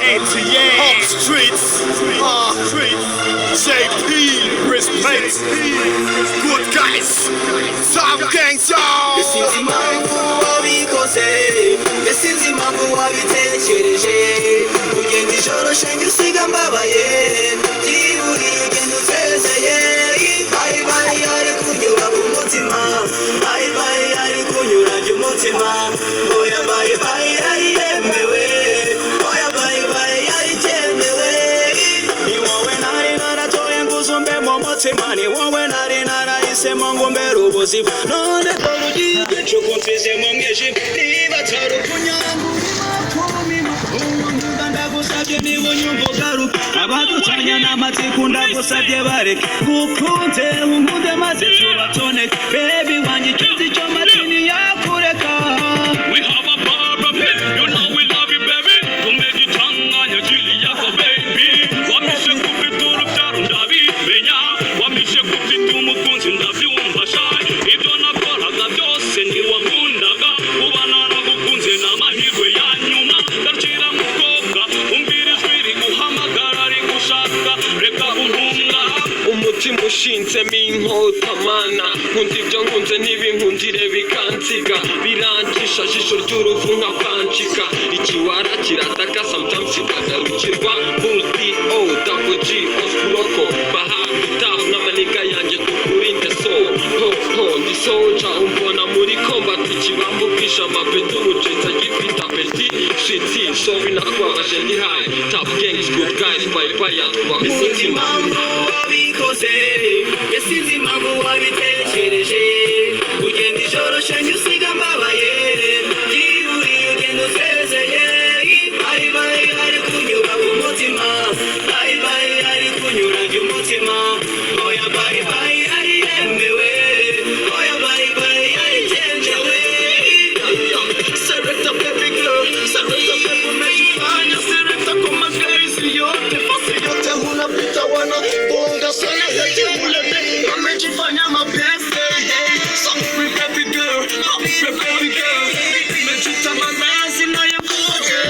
Hop streets, JP, respect, good guys, top gangs, y'all. Yasinze impamvu wabikoze, yasinze impamvu wabitekereje, ugenda ijoro shenge usiga mbabaye, byiburiye ugenda usezeye, bye bye ari kunyura ku mutima, bye bye ari kunyuranya umutima, oya bye bye ari yemewe, oya bye bye ari cyemewe, ni wowe nari naratoye nguzumbe mu mutima, ni wowe nari narahisemo ngo mbere ubuzima, none dore ugiye ncukumvise mu mwijima, niba atari ukunyangurira kumima, ndagusabye niba unyumva ugaruka, abaducanya n'amatsiko ndagusabye bareke, ngukunze unkunde maze tubatoneke, baby wanjye icyo nzi cyo matini yakureka. We have a problem here, you know we love you baby, tumejitanganya jili yako baby, wamishe kupita urubyaro ndabimenya, wamishe kupita umukunzi ndabyumva shy, ibyo nakoraga byose ntiwakundaga, uba naragukunze n'amahirwe ya nyuma, ndakira mukobwa umbwira ijwi riguhamagara rigushaka, reka guhunga umutima ushinzemo inkota mana, nkunda ibyo nkunze ntibinkundire bikansiga, birangisha jisho ry'uruvu nkakwanjika, ikiwara kirataka sometimes kikagarukirwa, multi o double g oskuroko, bahagutaho nk'amaniga yanjye tukurinde so ho ndi soja, umbona muri combat ikibambukisha amapeti umucitsa gifite apeti shiti sorry nakwabaje ndi high top gangs good guys bye bye yatwa Yasinze impamvu wabikoze, yasinze impamvu wabitekereje, ugenda ijoro shenge usiga mbabaye, byiburiye ugenda usezeye, bye bye ari kunyura ku mutima, bye bye ari kunyuranya umutima, oya bye bye ari yemewe, oya bye bye ari cyenjewe. Selecta baby girl, selecta baby umejifanya, selecta kwa magari yote, fasi yote unapita wana bonga sana, yote ulete umejifanya mapese, so free baby girl, free baby girl, umejita manazi na yakoje,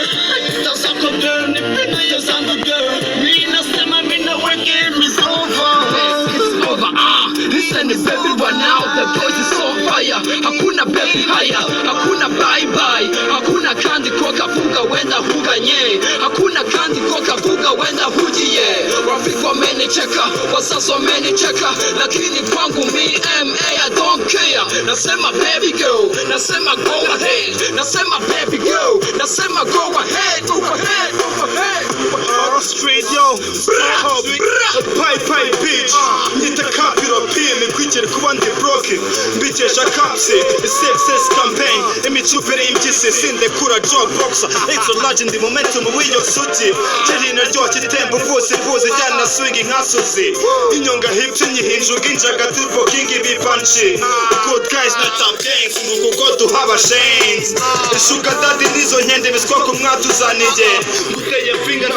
tazako girl, nipenda tazangu girl, mina sema mina weke is over. It's over, listen baby right now, the voice is on fire, hakuna baby haya, hakuna bye bye, hakuna kandi koka vuga wenda huganye, hakuna kandi koka vuga wenda hujiye, rafiki wamenicheka, wazazi wamenicheka, lakini kwangu mi I don't care, nasema baby girl, nasema go ahead, nasema baby girl, nasema go ahead, go ahead, go ahead. Hop street, yo, hop, pie bitch, nita kapiro pime kwigera kuba ndi broke, mbikesha kapse, success campaign, imicupere imbyise sindekura job boxer, it's a legend momentum w'iyo suti, kiri naryo kitembo bose jyana swing nkasuzi, inyonga hipsi nyihinjuga injaga turbo king ibipanchi, good guys na top gangs, nguko duhaba shanes, sugar daddy nizo nkende biswa ko mwatuzaniye, guteye finger